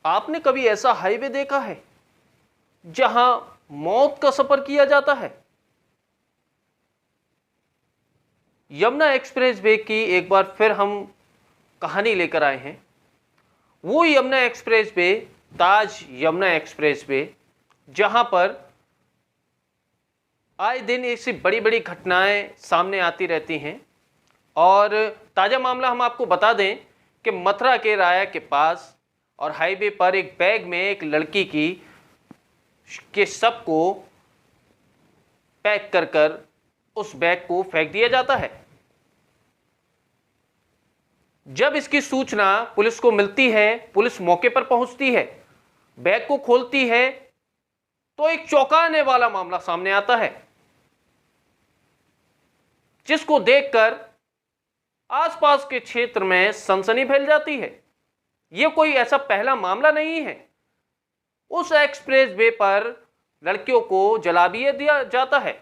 आपने कभी ऐसा हाईवे देखा है जहां मौत का सफर किया जाता है? यमुना एक्सप्रेस वे की एक बार फिर हम कहानी लेकर आए हैं। वो यमुना एक्सप्रेस वे, ताज यमुना एक्सप्रेस वे, जहां पर आए दिन ऐसी बड़ी बड़ी घटनाएं सामने आती रहती हैं। और ताज़ा मामला हम आपको बता दें कि मथुरा के राया के पास और हाईवे पर एक बैग में एक लड़की के शव को पैक कर कर उस बैग को फेंक दिया जाता है। जब इसकी सूचना पुलिस को मिलती है, पुलिस मौके पर पहुंचती है, बैग को खोलती है तो एक चौंकाने वाला मामला सामने आता है, जिसको देखकर आसपास के क्षेत्र में सनसनी फैल जाती है। यह कोई ऐसा पहला मामला नहीं है। उस एक्सप्रेस वे पर लड़कियों को जला भी दिया जाता है।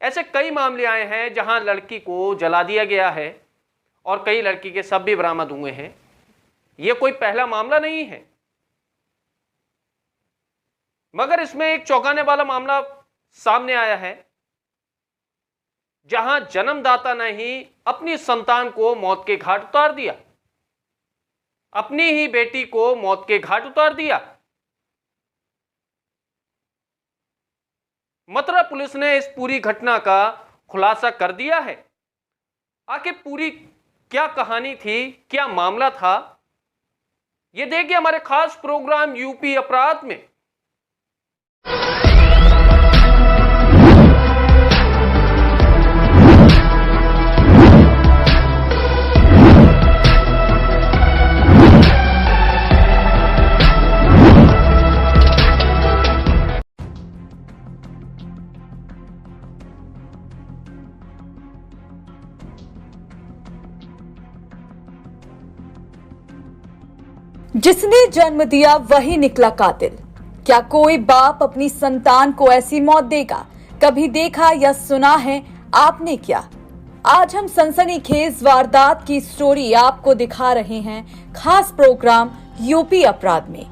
ऐसे कई मामले आए हैं जहां लड़की को जला दिया गया है और कई लड़की के शव भी बरामद हुए हैं। यह कोई पहला मामला नहीं है, मगर इसमें एक चौंकाने वाला मामला सामने आया है, जहां जन्मदाता ने ही अपनी संतान को मौत के घाट उतार दिया, अपनी ही बेटी को मौत के घाट उतार दिया। मथुरा पुलिस ने इस पूरी घटना का खुलासा कर दिया है। आखिर पूरी क्या कहानी थी, क्या मामला था, यह देखिए हमारे खास प्रोग्राम यूपी अपराध में। जिसने जन्म दिया वही निकला कातिल। क्या कोई बाप अपनी संतान को ऐसी मौत देगा? कभी देखा या सुना है आपने क्या? आज हम सनसनीखेज वारदात की स्टोरी आपको दिखा रहे हैं खास प्रोग्राम यूपी अपराध में।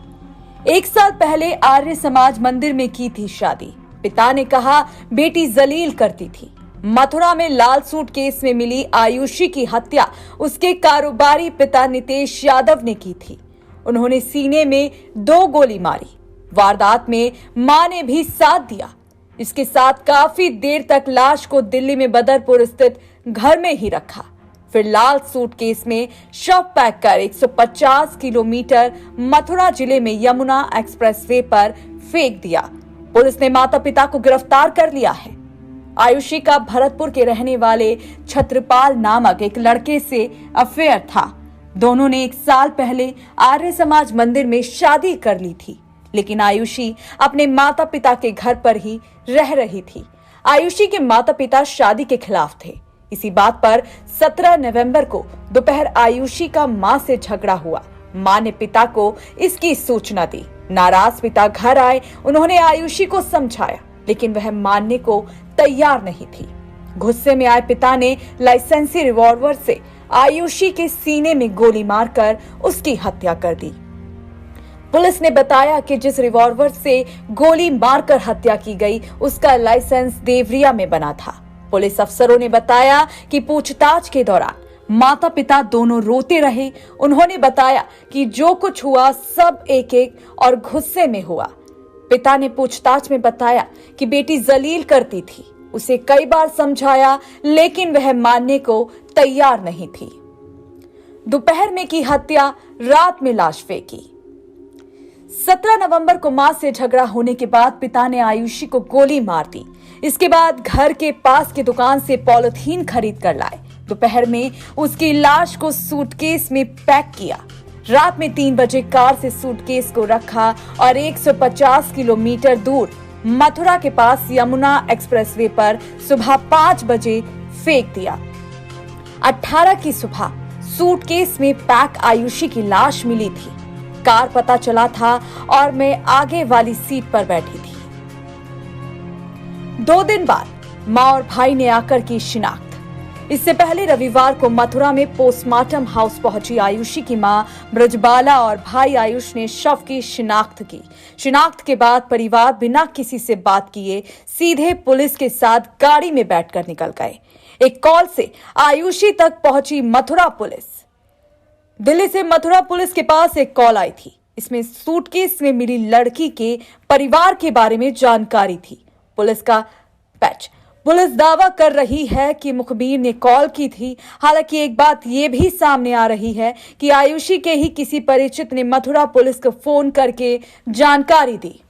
1 साल पहले आर्य समाज मंदिर में की थी शादी। पिता ने कहा बेटी जलील करती थी। मथुरा में लाल सूट केस में मिली आयुषी की हत्या उसके कारोबारी पिता नितेश यादव ने की थी। उन्होंने सीने में 2 गोली मारी। वारदात में मां ने भी साथ दिया। इसके साथ काफी देर तक लाश को दिल्ली में बदरपुर स्थित घर में ही रखा। फिर लाल सूटकेस में शव पैक कर 150 किलोमीटर मथुरा जिले में यमुना एक्सप्रेसवे पर फेंक दिया। पुलिस ने माता पिता को गिरफ्तार कर लिया है। आयुषी का भरतपुर के रहने वाले छत्रपाल नामक एक लड़के से अफेयर था। दोनों ने 1 साल पहले आर्य समाज मंदिर में शादी कर ली थी, लेकिन आयुषी अपने माता पिता के घर पर ही रह रही थी। आयुषी के माता पिता शादी के खिलाफ थे। इसी बात पर 17 नवंबर को दोपहर आयुषी का मां से झगड़ा हुआ। मां ने पिता को इसकी सूचना दी। नाराज पिता घर आए। उन्होंने आयुषी को समझाया, लेकिन वह मानने को तैयार नहीं थी। गुस्से में आए पिता ने लाइसेंसी रिवॉल्वर से आयुषी के सीने में गोली मारकर उसकी हत्या कर दी। पुलिस ने बताया कि जिस रिवॉल्वर से गोली मारकर हत्या की गई उसका लाइसेंस देवरिया में बना था। पुलिस अफसरों ने बताया कि पूछताछ के दौरान माता पिता दोनों रोते रहे। उन्होंने बताया कि जो कुछ हुआ सब एक और गुस्से में हुआ। पिता ने पूछताछ में बताया कि बेटी जलील करती थी। उसे कई बार समझाया, लेकिन वह मानने को तैयार नहीं थी। दोपहर में की हत्या, रात में लाश फेंकी। 17 नवंबर को मां से झगड़ा होने के बाद पिता ने आयुषी को गोली मार दी। इसके बाद घर के पास की दुकान से पॉलिथीन खरीद कर लाए। दोपहर में उसकी लाश को सूटकेस में पैक किया। रात में 3 बजे कार से सूटकेस को रखा और 150 किलोमीटर दूर मथुरा के पास यमुना एक्सप्रेसवे पर सुबह 5 बजे फेंक दिया। 18 की सुबह सूटकेस में पैक आयुषी की लाश मिली थी। कार पता चला था और मैं आगे वाली सीट पर बैठी थी। 2 दिन बाद मां और भाई ने आकर की शिनाख्त। इससे पहले रविवार को मथुरा में पोस्टमार्टम हाउस पहुंची आयुषी की मां ब्रजबाला और भाई आयुष ने शव की शिनाख्त की। शिनाख्त के बाद परिवार बिना किसी से बात किए सीधे पुलिस के साथ गाड़ी में बैठकर निकल गए। एक कॉल से आयुषी तक पहुंची मथुरा पुलिस। दिल्ली से मथुरा पुलिस के पास एक कॉल आई थी। इसमें सूटकेस में मिली लड़की के परिवार के बारे में जानकारी थी। पुलिस का पैच। पुलिस दावा कर रही है कि मुखबिर ने कॉल की थी। हालांकि एक बात यह भी सामने आ रही है कि आयुषी के ही किसी परिचित ने मथुरा पुलिस को फोन करके जानकारी दी।